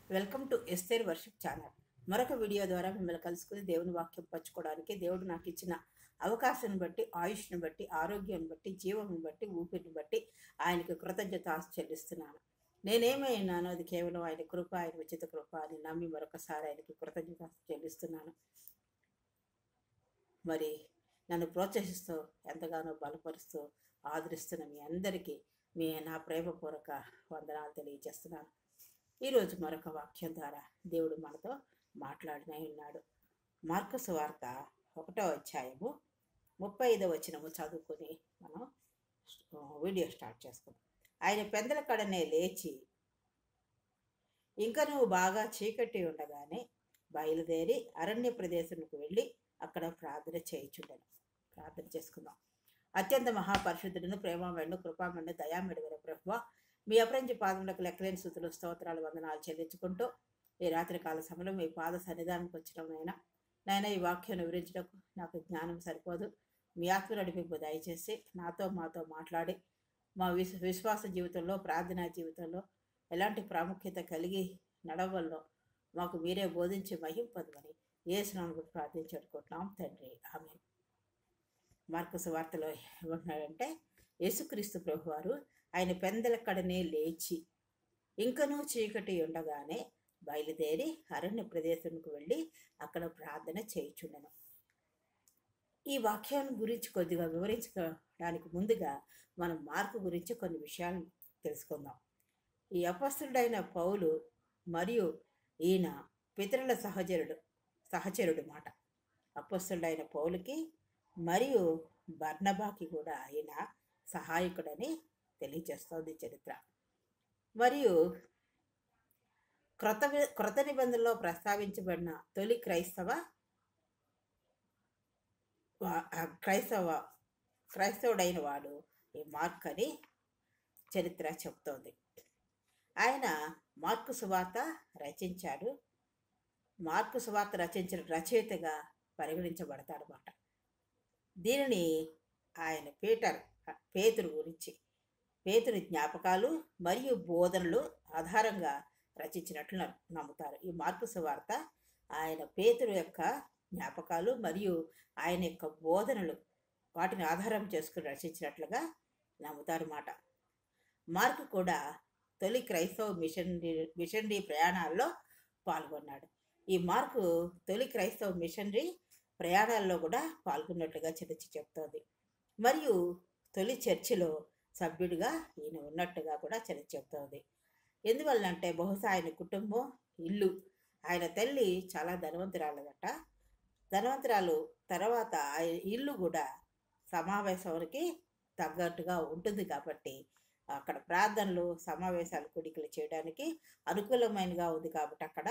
Welcome to Esther worship channel. మరొక video ద్వారా మిమ్మల్ని కలుసుకుని దేవుని వాక్యం పంచుకోవడానికి దేవుడు నాకు ఇచ్చిన అవకాశాన్ని బట్టి, ఆయుష్ను బట్టి, ఆరోగ్యాన్ని బట్టి, జీవాన్ని బట్టి, ఊపిరిని బట్టి ఆయనకి కృతజ్ఞత చెల్లిస్తున్నాను. నేనేమైనానో అది కేవలం ఆయన కృప, ఆయన ఉచిత కృప అని నమ్మి మరొకసారి ఆయనకి కృతజ్ఞత చెల్లిస్తున్నాను. మరి నన్ను ప్రోత్సహిస్తూ ఎంతగానో బలపరుస్తూ ఆదరిస్తున్న మీ అందరికీ నా ప్రేమపూర్వక వందనాలు తెలియజేస్తున్నాను. ఈరోజు మరొక వాక్యం ద్వారా దేవుడు మనతో మాట్లాడినే ఉన్నాడు. మార్కు సువార్త 1వ అధ్యాయము 35వ వచనము చదువుకొని మనం వీడియో స్టార్ట్ చేసుకుందాం. ఆయన పెందల కడనే లేచి ఇంకా నువ్వు బాగా చీకటి ఉండగానే బయలుదేరి అరణ్య ప్రదేశానికి వెళ్ళి అక్కడ ప్రార్థన చేయించుండను. ప్రార్థన చేసుకుందాం. అత్యంత మహాపరిశుద్ధులను, ప్రేమమయుడును, కృపామయుడును, దయామయుడైన ప్రభువా, మీ అపరంజి పాదములకు లెక్కలేని స్తుతులు, స్తోత్రాలు, వందనాలు చెల్లించుకుంటూ ఈ రాత్రికాల సమయంలో మీ పాద సన్నిధానానికి వచ్చిన నాయన ఈ వాక్యాన్ని వివరించడానికి నాకు జ్ఞానం సరిపోదు. మీ ఆత్మ నడిపింపు దయచేసి మాతో మాట్లాడి మా విశ్వాస జీవితంలో, ప్రార్థనా జీవితంలో ఎలాంటి ప్రాముఖ్యత కలిగి నడవల్లో మాకు మీరే బోధించి మహింపదమని యేసునామములో ప్రార్థించుకుంటున్నాం తండ్రి, ఆమేన్. మార్కు సువార్తలో ఏమంటున్నాడంటే, యేసుక్రీస్తు ప్రభువారు ఆయన పెందలక్కడనే లేచి ఇంకనూ చీకటి ఉండగానే బయలుదేరి అరణ్య ప్రదేశానికి వెళ్ళి అక్కడ ప్రార్థన చేయుచుండెను. ఈ వాక్యాన్ని గురించి కొద్దిగా వివరించడానికి ముందుగా మనం మార్కు గురించి కొన్ని విషయాలు తెలుసుకుందాం. ఈ అపొస్తలుడైన పౌలు మరియు ఈయన పితరుల సహచరుడు మాట. అపొస్తలుడైన పౌలుకి మరియు బర్నబాకి కూడా ఆయన సహాయకుడని తెలియజేస్తోంది చరిత్ర. మరియు క్రొత్త నిబంధనలో ప్రస్తావించబడిన తొలి క్రైస్తవుడైన వాడు ఈ మార్క్ అని చరిత్ర చెప్తోంది. ఆయన మార్కు సువార్త రచించాడు. మార్కు సువార్త రచించిన రచయితగా పరిగణించబడతాడనమాట. దీనిని ఆయన పేతురు జ్ఞాపకాలు మరియు బోధనలు ఆధారంగా రచించినట్లు నమ్ముతారు. ఈ మార్కు సువార్త ఆయన పేతురు యొక్క జ్ఞాపకాలు మరియు ఆయన యొక్క బోధనలు వాటిని ఆధారం చేసుకుని రచించినట్లుగా నమ్ముతారన్నమాట. మార్కు కూడా తొలి క్రైస్తవ మిషనరీ ప్రయాణాల్లో పాల్గొన్నాడు. ఈ మార్కు తొలి క్రైస్తవ మిషనరీ ప్రయాణాల్లో కూడా పాల్గొన్నట్లుగా చరిత్ర చెప్తోంది. మరియు తొలి చర్చిలో సభ్యుడిగా ఈయన ఉన్నట్టుగా కూడా చరిత్ర చెప్తోంది. ఎందువల్లంటే బహుశా ఆయన కుటుంబం, ఇల్లు, ఆయన తల్లి చాలా ధనవంతురాలు తర్వాత ఇల్లు కూడా సమావేశానికి తగ్గట్టుగా ఉంటుంది కాబట్టి అక్కడ ప్రార్థనలు, సమావేశాలు, కూడికలు చేయడానికి అనుకూలమైనగా ఉంది కాబట్టి అక్కడ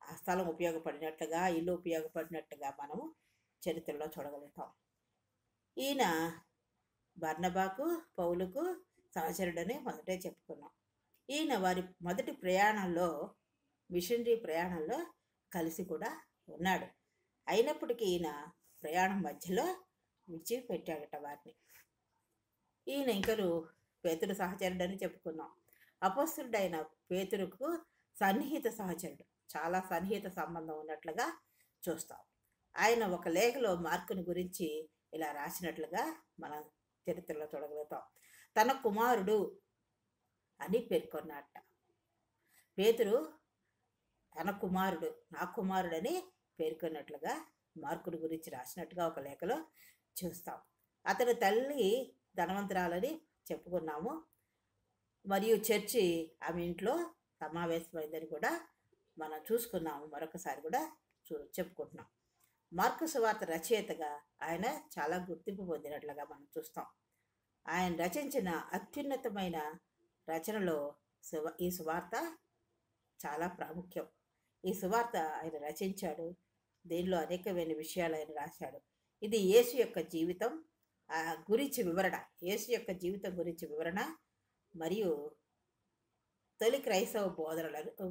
ఆ స్థలం ఉపయోగపడినట్లుగా, ఇల్లు ఉపయోగపడినట్టుగా మనము చరిత్రలో చూడగలుగుతాం. ఈయన బర్నబాకు, పౌలుకు సహచరుడని మొదటే చెప్పుకున్నాం. ఈయన వారి మొదటి మిషనరీ ప్రయాణంలో కలిసి కూడా ఉన్నాడు. అయినప్పటికీ ఈయన ప్రయాణం మధ్యలో విడిచిపెట్టాడట వారిని. ఈయన ఇంకను పేతురు సహచరుడని చెప్పుకున్నాం. అపొస్తలుడైన పేతురుకు సన్నిహిత సహచరుడు, చాలా సన్నిహిత సంబంధం ఉన్నట్లుగా చూస్తాం. ఆయన ఒక లేఖలో మార్కుని గురించి ఇలా రాసినట్లుగా మనం చరిత్రలో చూడగలుగుతాం. తన కుమారుడు అని పేర్కొన్నట్ట. పేతురు తన కుమారుడు, నా కుమారుడని పేర్కొన్నట్లుగా మార్కుని గురించి రాసినట్టుగా ఒక లేఖలో చూస్తాం. అతని తల్లి ధనవంతురాలని చెప్పుకున్నాము. మరియు చర్చి ఆమె ఇంట్లో సమావేశమైందని కూడా మనం చూసుకున్నాము. మరొకసారి కూడా చెప్పుకుంటున్నాం. మార్కు సువార్త రచయితగా ఆయన చాలా గుర్తింపు పొందినట్లుగా మనం చూస్తాం. ఆయన రచించిన అత్యున్నతమైన రచనలో ఈ సువార్త చాలా ప్రాముఖ్యం. ఈ సువార్త ఆయన రచించాడు. దీనిలో అనేకమైన విషయాలు ఆయన రాశాడు. ఇది యేసు యొక్క జీవితం గురించి వివరణ, యేసు యొక్క జీవితం గురించి వివరణ మరియు తొలి క్రైస్తవ బోధనలు,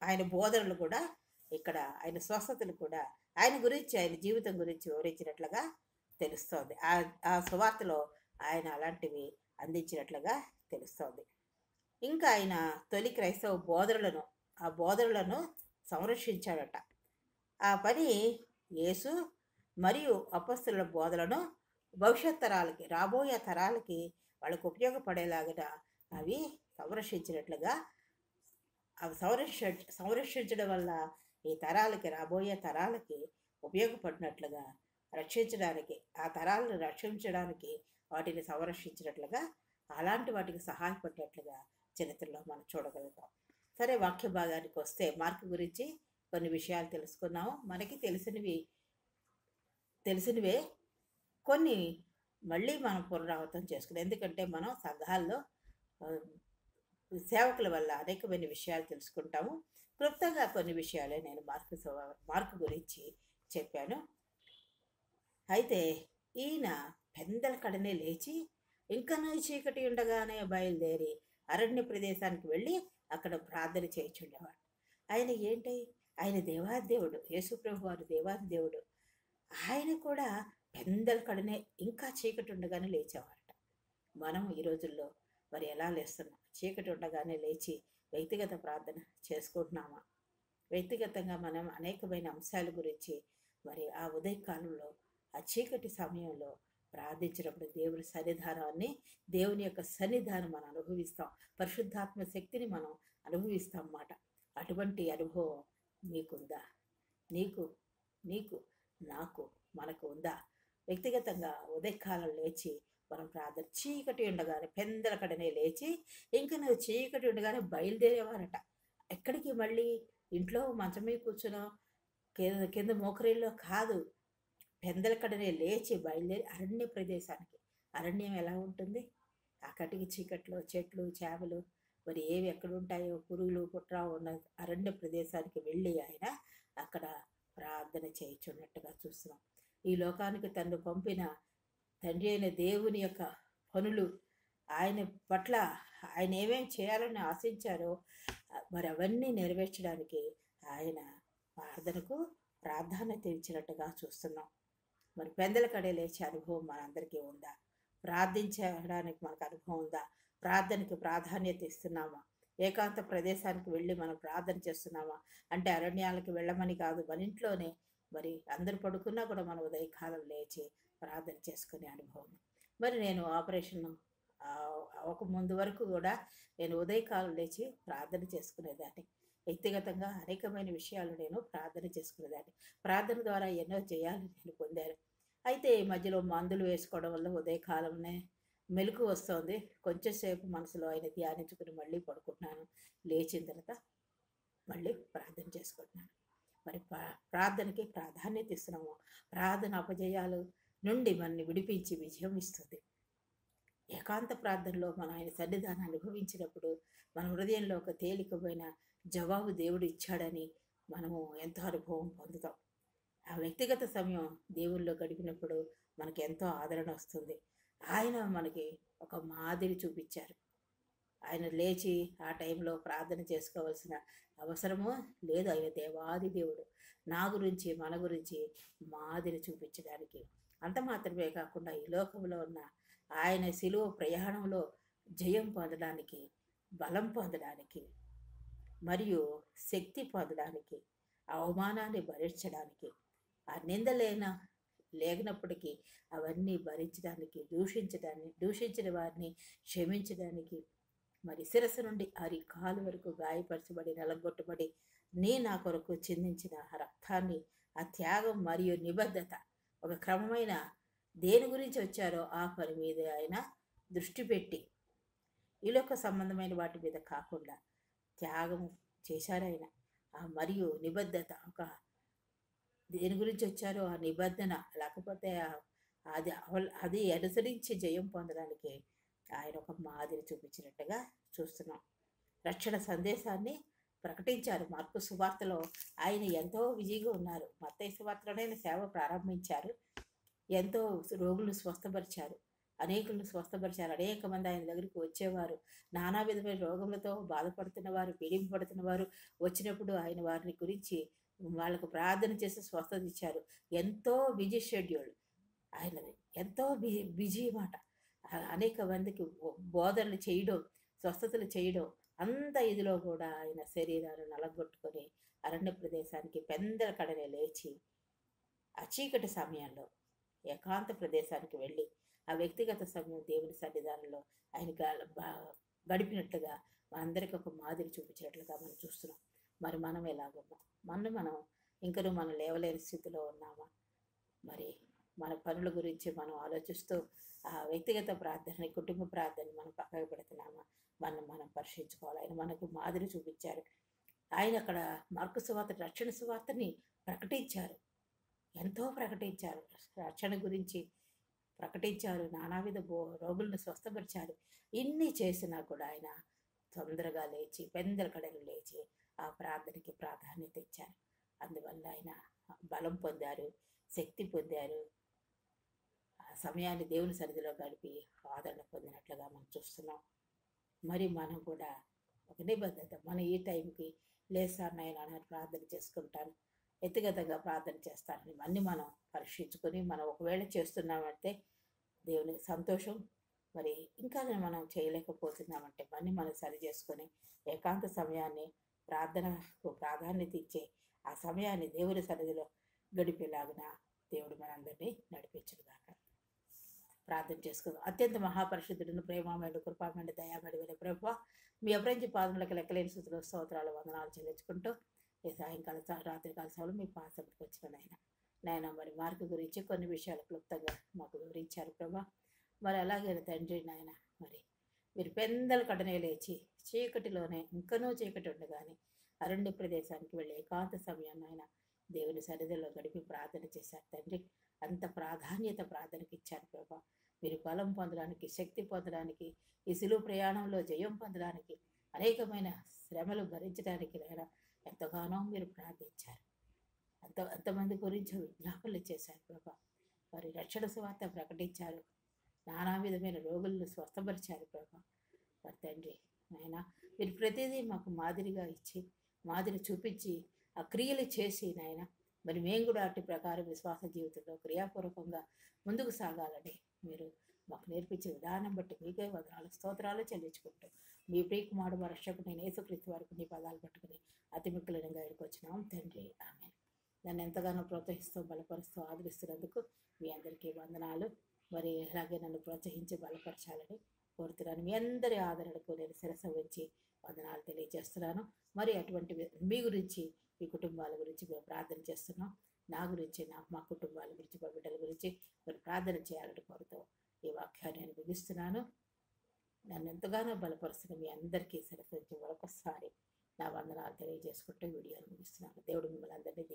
ఆయన బోధనలు కూడా ఇక్కడ, ఆయన స్వస్థతలు కూడా ఆయన గురించి, ఆయన జీవితం గురించి వివరించినట్లుగా తెలుస్తోంది. ఆ సువార్తలో ఆయన అలాంటివి అందించినట్లుగా తెలుస్తోంది. ఇంకా ఆయన తొలి క్రైస్తవ బోధనలను ఆ బోధనలను సంరక్షించాడట. ఆ పని యేసు మరియు అపొస్తలుల బోధలను భవిష్యత్ తరాలకి, రాబోయే తరాలకి వాళ్ళకు ఉపయోగపడేలాగా అవి సంరక్షించినట్లుగా, అవి సంరక్షించడం వల్ల ఈ తరాలకి, రాబోయే తరాలకి ఉపయోగపడినట్లుగా, రక్షించడానికి, ఆ తరాలను రక్షించడానికి వాటిని సంరక్షించినట్లుగా, అలాంటి వాటికి సహాయపడినట్లుగా చరిత్రలో మనం చూడగలుగుతాం. సరే, వాక్య భాగానికి వస్తే మార్కు గురించి కొన్ని విషయాలు తెలుసుకున్నాము. మనకి తెలిసినవే కొన్ని మళ్ళీ మనం పునరావృతం చేసుకున్నాం. ఎందుకంటే మనం సంఘాల్లో సేవకుల వల్ల అనేకమైన విషయాలు తెలుసుకుంటాము. క్లుప్తంగా కొన్ని విషయాలే నేను మార్కు గురించి చెప్పాను. అయితే ఈయన పెందల కడనే లేచి ఇంకనూ చీకటి ఉండగానే బయలుదేరి అరణ్య ప్రదేశానికి వెళ్ళి అక్కడ ప్రార్థన చేయించుండేవాడు. ఆయన ఏంటి? ఆయన దేవాదేవుడు, యేసుప్రభు వారు దేవాదేవుడు. ఆయన కూడా పెందల కడనే ఇంకా చీకటి ఉండగానే లేచేవారట. మనం ఈ రోజుల్లో మరి ఎలా లేస్తున్నాం? చీకటి ఉండగానే లేచి వ్యక్తిగత ప్రార్థన చేసుకుంటున్నామా? వ్యక్తిగతంగా మనం అనేకమైన అంశాల గురించి మరి ఆ ఉదయకాలంలో, ఆ చీకటి సమయంలో ప్రార్థించినప్పుడు దేవుని యొక్క సన్నిధానం మనం అనుభవిస్తాం. పరిశుద్ధాత్మ శక్తిని మనం అనుభవిస్తాం అన్నమాట. అటువంటి అనుభవం మీకుందా? నీకు నాకు మనకు ఉందా? వ్యక్తిగతంగా ఉదయకాలం లేచి మనం ప్రార్థన, చీకటి ఉండగానే పెందల కడనే లేచి ఇంక నువ్వు చీకటి ఉండగానే బయలుదేరేవారట. ఎక్కడికి? మళ్ళీ ఇంట్లో మంచం మీద కూర్చునో కింద మోకరిల్లో కాదు, పెందల కడనే లేచి బయలుదేరి అరణ్య ప్రదేశానికి. అరణ్యం ఎలా ఉంటుంది? ఆ కటికి చీకట్లో చెట్లు, చేపలు, మరి ఏవి ఎక్కడ ఉంటాయో, పురుగులు పుట్ర ఉన్న అరణ్య ప్రదేశానికి వెళ్ళి ఆయన అక్కడ ప్రార్థన చేయించున్నట్టుగా చూస్తున్నాం. ఈ లోకానికి తను పంపిన తండ్రి అయిన దేవుని యొక్క పనులు, ఆయన పట్ల ఆయన ఏమేం చేయాలని ఆశించారో మరి అవన్నీ నెరవేర్చడానికి ఆయన ప్రాధాన్యత ఇచ్చినట్టుగా చూస్తున్నాం. మరి పెందల కడే లేచే అనుభవం మనందరికీ ఉందా? ప్రార్థించడానికి మనకు అనుభవం ఉందా? ప్రార్థనకి ప్రాధాన్యత ఇస్తున్నామా? ఏకాంత ప్రదేశానికి వెళ్ళి మనం ప్రార్థన చేస్తున్నామా? అంటే అరణ్యాలకు వెళ్ళమని కాదు, మన ఇంట్లోనే మరి అందరు పడుకున్నా కూడా మనం ఉదయకాలం లేచి ప్రార్థన చేసుకునే అనుభవం. మరి నేను ఆపరేషన్ అవ్వక ముందు వరకు కూడా నేను ఉదయకాలం లేచి ప్రార్థన చేసుకునేదాన్ని. వ్యక్తిగతంగా అనేకమైన విషయాలు నేను ప్రార్థన చేసుకునేదాన్ని. ప్రార్థన ద్వారా ఎన్నో జయాలు నేను పొందాను. అయితే ఈ మధ్యలో మందులు వేసుకోవడం వల్ల ఉదయకాలంనే మెలకు వస్తుంది. కొంచెంసేపు మనసులో ఆయన ధ్యానించుకుని మళ్ళీ పడుకుంటున్నాను. లేచిన తర్వాత మళ్ళీ ప్రార్థన చేసుకుంటున్నాను. మరి ప్రార్థనకి ప్రాధాన్యత ఇస్తున్నాము. ప్రార్థన అపజయాలు నుండి మనల్ని విడిపించి విజయం ఇస్తుంది. ఏకాంత ప్రార్థనలో మనం ఆయన సన్నిధానం అనుభవించినప్పుడు మన హృదయంలో ఒక తేలికమైన జవాబు దేవుడు ఇచ్చాడని మనము ఎంతో అనుభవం పొందుతాం. ఆ వ్యక్తిగత సమయం దేవుల్లో గడిపినప్పుడు మనకి ఎంతో ఆదరణ వస్తుంది. ఆయన మనకి ఒక మాదిరి చూపించారు. ఆయన లేచి ఆ టైంలో ప్రార్థన చేసుకోవాల్సిన అవసరమో లేదు. ఆయన దేవాది దేవుడు. నా గురించి, మన గురించి మాదిరి చూపించడానికి. అంత మాత్రమే కాకుండా ఈ లోకంలో ఉన్న ఆయన శిలువ ప్రయాణంలో జయం పొందడానికి, బలం పొందడానికి, మరియు శక్తి పొందడానికి, అవమానాన్ని భరించడానికి, ఆ లేనప్పటికీ అవన్నీ భరించడానికి, దూషించిన వారిని క్షమించడానికి, మరి శిరస్సు నుండి కాలు వరకు గాయపరచబడి నలగొట్టబడి నా కొరకు చిందించిన రక్తాన్ని, ఆ త్యాగం మరియు నిబద్ధత, ఒక క్రమమైన దేని గురించి వచ్చారో ఆ పని మీద ఆయన దృష్టి పెట్టి, ఈ లోక సంబంధమైన వాటి మీద కాకుండా త్యాగం చేశారాయన. మరియు నిబద్ధత, ఒక దేని గురించి వచ్చారో ఆ నిబంధన, లేకపోతే అది అనుసరించి జయం పొందడానికి ఆయన ఒక మాదిరి చూపించినట్టుగా చూస్తున్నాం. రక్షణ సందేశాన్ని ప్రకటించారు. మార్కు సువార్తలో ఆయన ఎంతో బిజీగా ఉన్నారు. మత్తయి సువార్తలోనే ఆయన సేవ ప్రారంభించారు. ఎంతో రోగులను స్వస్థపరిచారు, అనేకులను స్వస్థపరిచారు. అనేక మంది ఆయన దగ్గరికి వచ్చేవారు. నానా విధమైన రోగములతో బాధపడుతున్న వారు, పీడింపబడుతున్న వారు వచ్చినప్పుడు ఆయన వారిని గురించి వాళ్ళకు ప్రార్థన చేసి స్వస్థత ఇచ్చారు. ఎంతో బిజీ షెడ్యూల్ ఆయనది, ఎంతో బిజీ మాట. అనేక మందికి బోధనలు చేయడం, స్వస్థతలు చేయడం, అంత ఇదిలో కూడా ఆయన శరీరాన్ని నలగొట్టుకొని అరణ్య ప్రదేశానికి పెందల కడనే లేచి ఆ చీకటి సమయంలో ఏకాంత ప్రదేశానికి వెళ్ళి ఆ వ్యక్తిగత సమయం దేవుని సన్నిధానంలో ఆయన గడిపినట్లుగా మనందరికీ ఒక మాదిరి చూపించినట్లుగా మనం చూస్తున్నాం. మరి మనం ఎలాగున్నాం? మనం ఇంకనూ మనం లేవలేని స్థితిలో ఉన్నామా? మరి మన పనుల గురించి మనం ఆలోచిస్తూ ఆ వ్యక్తిగత ప్రార్థన, కుటుంబ ప్రార్థన మనం పక్కకు పెడుతున్నామా? మనం పరిశీలించుకోవాలి. ఆయన మనకు మాదిరి చూపించారు. ఆయన అక్కడ మార్కు సువార్త, రక్షణ సువార్తని ప్రకటించారు. ఎంతో ప్రకటించారు. రక్షణ గురించి ప్రకటించారు. నానావిధ రోగులను స్వస్థపరిచారు. ఇన్ని చేసినా కూడా ఆయన తొందరగా లేచి పెందల కడలు లేచి ఆ ప్రార్థనకి ప్రాధాన్యత ఇచ్చారు. అందువల్ల ఆయన బలం పొందారు, శక్తి పొందారు. ఆ సమయాన్ని దేవుని సన్నిధిలో గడిపి ఆదరణ పొందినట్లుగా మనం చూస్తున్నాం. మరి మనం కూడా ఒక నిబద్ధత, మన ఈ టైంకి లేసారు నాయన ప్రార్థన చేసుకుంటాను, వ్యక్తిగతంగా ప్రార్థన చేస్తానని అన్నీ మనం పరీక్షించుకొని మనం ఒకవేళ చేస్తున్నామంటే దేవుని సంతోషం. మరి ఇంకా మనం చేయలేకపోతున్నామంటే మనం సరి చేసుకొని ఏకాంత సమయాన్ని ప్రార్థనకు ప్రాధాన్యత ఇచ్చే ఆ సమయాన్ని దేవుని సన్నిధిలో గడిపేలాగున దేవుడు మనందరినీ నడిపించుగాక. ప్రార్థన చేసుకుందాం. అత్యంత మహాపరిశుద్ధుడిని, ప్రేమమయుడు, కృపామయుడు, దయామయుడైన ప్రభువా, మీ అపరించి పాదములకు లెక్కలేని స్థుతులు, స్తోత్రాలు, వందనాలు చెల్లించుకుంటూ ఈ సాయంకాల రాత్రికాల సమయంలో మీ పాసంకి వచ్చిన నాయన మరి మార్కు గురించి కొన్ని విషయాలు క్లుప్తంగా మాకు వివరించారు ప్రభా. మరి అలాగే తండ్రి నాయన, మరి మీరు పెందల కడనే లేచి చీకటిలోనే ఇంకనూ చీకటి ఉండగానే అరణ్య ప్రదేశానికి వెళ్ళి ఏకాంత సమయాన్ని ఆయన దేవుని సన్నిధిలో గడిపి ప్రార్థన చేశారు తండ్రి. అంత ప్రాధాన్యత ప్రార్థనకి ఇచ్చారు ప్రభా. మీరు బలం పొందడానికి, శక్తి పొందడానికి, ఈ సిలువ ప్రయాణంలో జయం పొందడానికి, అనేకమైన శ్రమలు భరించడానికి నాయన ఎంతగానో మీరు ప్రార్థించారు. అంతమంది గురించి విజ్ఞాపనలు చేశారు ప్రభా. మరి రక్షణ సువార్త ప్రకటించారు, నానా విధమైన రోగులను స్వస్థపరిచారు ప్రభా. మరి తండ్రి నాయన, మీరు ప్రతిదీ మాకు మాదిరిగా ఇచ్చి, మాదిరి చూపించి, ఆ క్రియలు చేసి నాయన, మరి మేము కూడా అట్టి ప్రకారం విశ్వాస జీవితంలో క్రియాపూర్వకంగా ముందుకు సాగాలని మీరు మాకు నేర్పించిన విధానం బట్టి మీకే వందనాలు, స్తోత్రాలు చెల్లించుకుంటూ మీ ప్రియకుమారుడు రక్షకుడైన యేసుక్రీస్తు వారికి నీ పదాలు పట్టుకుని అతి మిక్కులంగా ఇక్కడికి వచ్చినాం తండ్రి. ఆమేన్. నన్ను ఎంతగానో ప్రోత్సహిస్తూ బలపరుస్తూ ఆదరిస్తున్నందుకు మీ అందరికీ వందనాలు. మరి అలాగే నన్ను ప్రోత్సహించి బలపరచాలని కోరుతున్నాను. మీ అందరి ఆదరణకు నేను శిరస్సు ఉంచి వందనాలు తెలియజేస్తున్నాను. మరి అటువంటి మీ గురించి, మీ కుటుంబాల గురించి మేము ప్రార్థన చేస్తున్నాం. నా గురించి, మా కుటుంబాల గురించి, మా బిడ్డల గురించి మీరు ప్రార్థన చేయాలని కోరుతూ ఈ వాక్యాన్ని నేను ముగిస్తున్నాను. నన్ను ఎంతగానో బలపరుస్తున్న మీ అందరికీ శిరస్సు ఉంచి మరొకసారి నా వందనాలు తెలియజేసుకుంటూ వీడియోను ముగిస్తున్నాను. దేవుడు మిమ్మల్ని అందరినీ